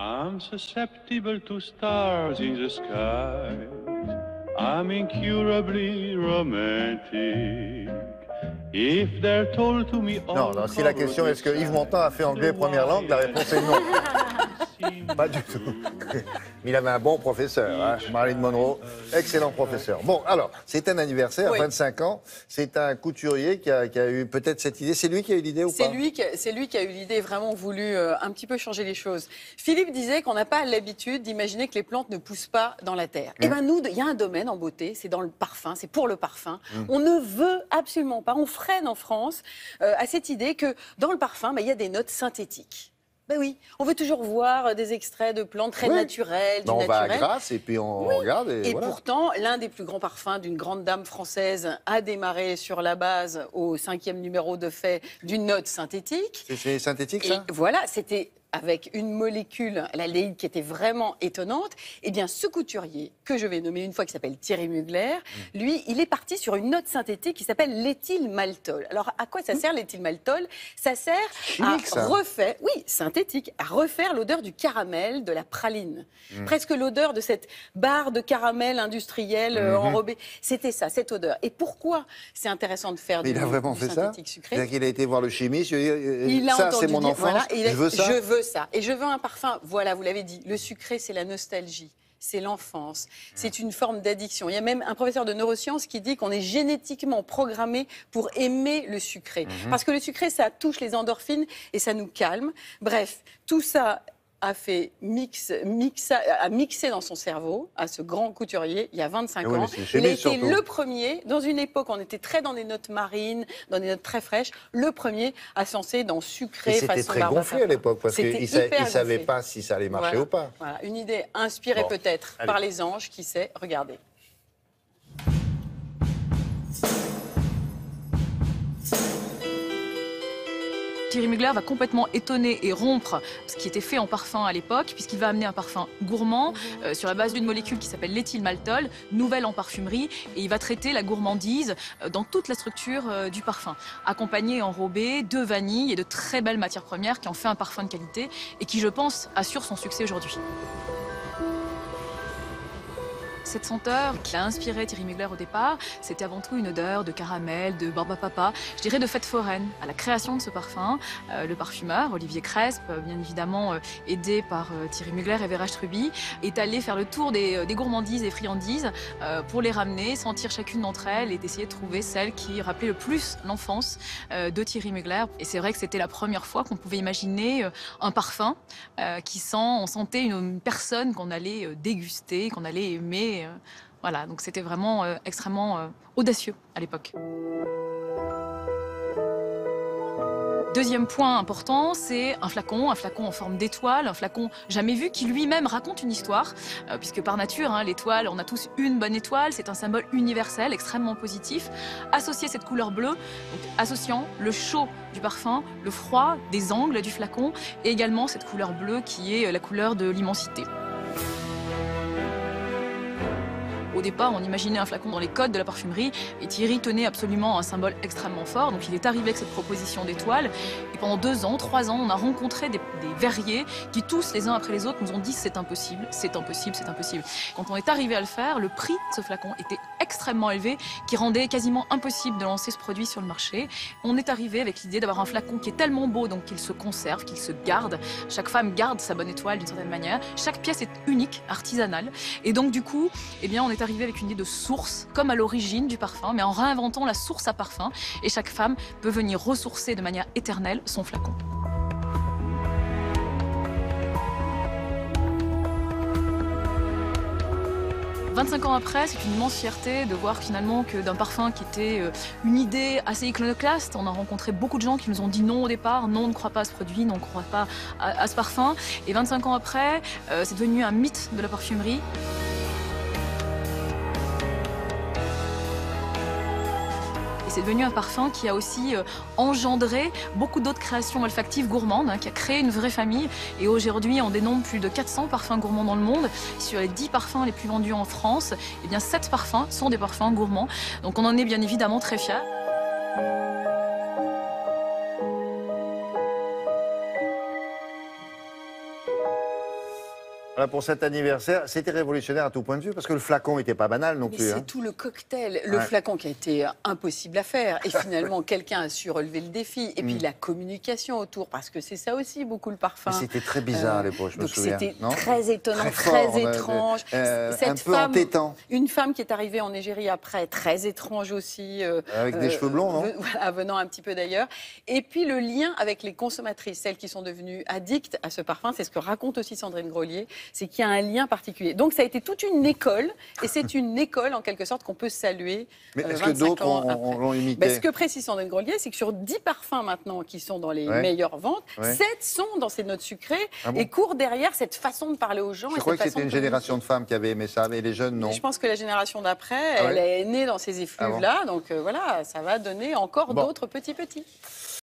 I'm susceptible to stars in the sky. I'm incurably romantic. If they're told to me Non, non, si la question est-ce que Yves Montand a fait anglais première langue, la réponse est non. Pas du tout. Mais il avait un bon professeur, hein, Marilyn Monroe, excellent professeur. Bon, alors, c'est un anniversaire, oui. 25 ans. C'est un couturier qui a eu peut-être cette idée. C'est lui qui a eu l'idée ou pas? C'est lui qui a eu l'idée, vraiment voulu un petit peu changer les choses. Philippe disait qu'on n'a pas l'habitude d'imaginer que les plantes ne poussent pas dans la terre. Eh bien, nous, il y a un domaine en beauté, c'est dans le parfum, c'est pour le parfum. On ne veut absolument pas, on freine en France à cette idée que dans le parfum, il y a des notes synthétiques. Ben oui, on veut toujours voir des extraits de plantes très naturelles, du naturel. On va à Grasse et puis on regarde et voilà. Pourtant, l'un des plus grands parfums d'une grande dame française a démarré sur la base au 5e numéro de fait d'une note synthétique. C'est synthétique, ça? Et voilà, c'était avec une molécule, l'aldéhyde, qui était vraiment étonnante. Eh bien, ce couturier, que je vais nommer une fois, qui s'appelle Thierry Mugler, lui, il est parti sur une note synthétique qui s'appelle l'éthylmaltol. Alors, à quoi ça sert l'éthylmaltol? Ça sert à refaire, synthétique, à refaire l'odeur du caramel, de la praline. Presque l'odeur de cette barre de caramel industriel enrobée. C'était ça, cette odeur. Et pourquoi c'est intéressant de faire du synthétique sucré? C'est-à-dire qu'il a été voir le chimiste, il a ça, c'est mon enfance, voilà, je veux ça. Je veux ça. Et je veux un parfum, voilà, vous l'avez dit, le sucré, c'est la nostalgie. C'est l'enfance, c'est une forme d'addiction. Il y a même un professeur de neurosciences qui dit qu'on est génétiquement programmé pour aimer le sucré. Parce que le sucré, ça touche les endorphines et ça nous calme. Bref, tout ça a fait mixé dans son cerveau, à ce grand couturier, il y a 25 ans. Il a été le premier, dans une époque où on était très dans des notes marines, dans des notes très fraîches, le premier à se lancer dans sucré. C'était très gonflé à l'époque, parce qu'il ne savait pas si ça allait marcher ou pas. Voilà, une idée inspirée peut-être par les anges, qui sait, regardez. Thierry Mugler va complètement étonner et rompre ce qui était fait en parfum à l'époque, puisqu'il va amener un parfum gourmand sur la base d'une molécule qui s'appelle l'éthylmaltol, nouvelle en parfumerie, et il va traiter la gourmandise dans toute la structure du parfum, accompagné et enrobé de vanille et de très belles matières premières qui en fait un parfum de qualité et qui, je pense, assure son succès aujourd'hui. Cette senteur qui a inspiré Thierry Mugler au départ, c'était avant tout une odeur de caramel, de barbe à papa, je dirais de fête foraine. À la création de ce parfum, le parfumeur Olivier Cresp, bien évidemment aidé par Thierry Mugler et Vera Struby, est allé faire le tour des gourmandises et friandises pour les ramener, sentir chacune d'entre elles et essayer de trouver celle qui rappelait le plus l'enfance de Thierry Mugler. Et c'est vrai que c'était la première fois qu'on pouvait imaginer un parfum on sentait une personne qu'on allait déguster, qu'on allait aimer. Voilà, donc c'était vraiment extrêmement audacieux à l'époque. Deuxième point important, c'est un flacon en forme d'étoile, un flacon jamais vu qui lui-même raconte une histoire, puisque par nature, l'étoile, on a tous une bonne étoile, c'est un symbole universel, extrêmement positif. Associer cette couleur bleue, donc associant le chaud du parfum, le froid des angles du flacon, et également cette couleur bleue qui est la couleur de l'immensité. Au départ, on imaginait un flacon dans les codes de la parfumerie et Thierry tenait absolument un symbole extrêmement fort. Donc il est arrivé avec cette proposition d'étoile. Et pendant 2 ans, 3 ans, on a rencontré des verriers qui tous, les uns après les autres, nous ont dit c'est impossible, c'est impossible, c'est impossible. Quand on est arrivé à le faire, le prix de ce flacon était extrêmement élevé, qui rendait quasiment impossible de lancer ce produit sur le marché. On est arrivé avec l'idée d'avoir un flacon qui est tellement beau, donc qu'il se conserve, qu'il se garde. Chaque femme garde sa bonne étoile d'une certaine manière. Chaque pièce est unique, artisanale. Et donc du coup, eh bien, on est arrivé avec une idée de source, comme à l'origine du parfum, mais en réinventant la source à parfum. Et chaque femme peut venir ressourcer de manière éternelle son flacon. « 25 ans après, c'est une immense fierté de voir finalement que d'un parfum qui était une idée assez iconoclaste, on a rencontré beaucoup de gens qui nous ont dit non au départ, non, on ne croit pas à ce produit, non, on ne croit pas à ce parfum. Et 25 ans après, c'est devenu un mythe de la parfumerie. Et c'est devenu un parfum qui a aussi engendré beaucoup d'autres créations olfactives gourmandes, qui a créé une vraie famille. Et aujourd'hui, on dénombre plus de 400 parfums gourmands dans le monde. Sur les 10 parfums les plus vendus en France, eh bien 7 parfums sont des parfums gourmands. Donc on en est bien évidemment très fiers. Voilà, pour cet anniversaire, c'était révolutionnaire à tout point de vue, parce que le flacon n'était pas banal non Mais plus. c'est Hein. tout le cocktail, le Ouais. flacon qui a été impossible à faire. Et finalement, quelqu'un a su relever le défi. Et puis la communication autour, parce que c'est ça aussi beaucoup le parfum. Mais c'était très bizarre à l'époque, je me Donc souviens. c'était non très étonnant, Très très, fort, étrange. un Cette peu femme, entêtant. une femme qui est arrivée en Égérie après, très étrange aussi. Avec des cheveux blonds, non Voilà, venant un petit peu d'ailleurs. Et puis le lien avec les consommatrices, celles qui sont devenues addictes à ce parfum, c'est ce que raconte aussi Sandrine Grelier, c'est qu'il y a un lien particulier. Donc ça a été toute une école, et c'est une école en quelque sorte qu'on peut saluer. Mais est-ce que 25 d'autres ans après. l'ont imité Ben, ce que précise Sandrine Grelier, c'est que sur 10 parfums maintenant qui sont dans les Ouais. meilleures ventes, Ouais. 7 sont dans ces notes sucrées Ah bon et courent derrière cette façon de parler aux gens. Je et crois cette que c'était façon une de génération de femmes qui avaient aimé ça, mais les jeunes, non. je pense que la génération d'après, Ah ouais elle est née dans ces effluves-là. Donc voilà, ça va donner encore Bon. d'autres petits.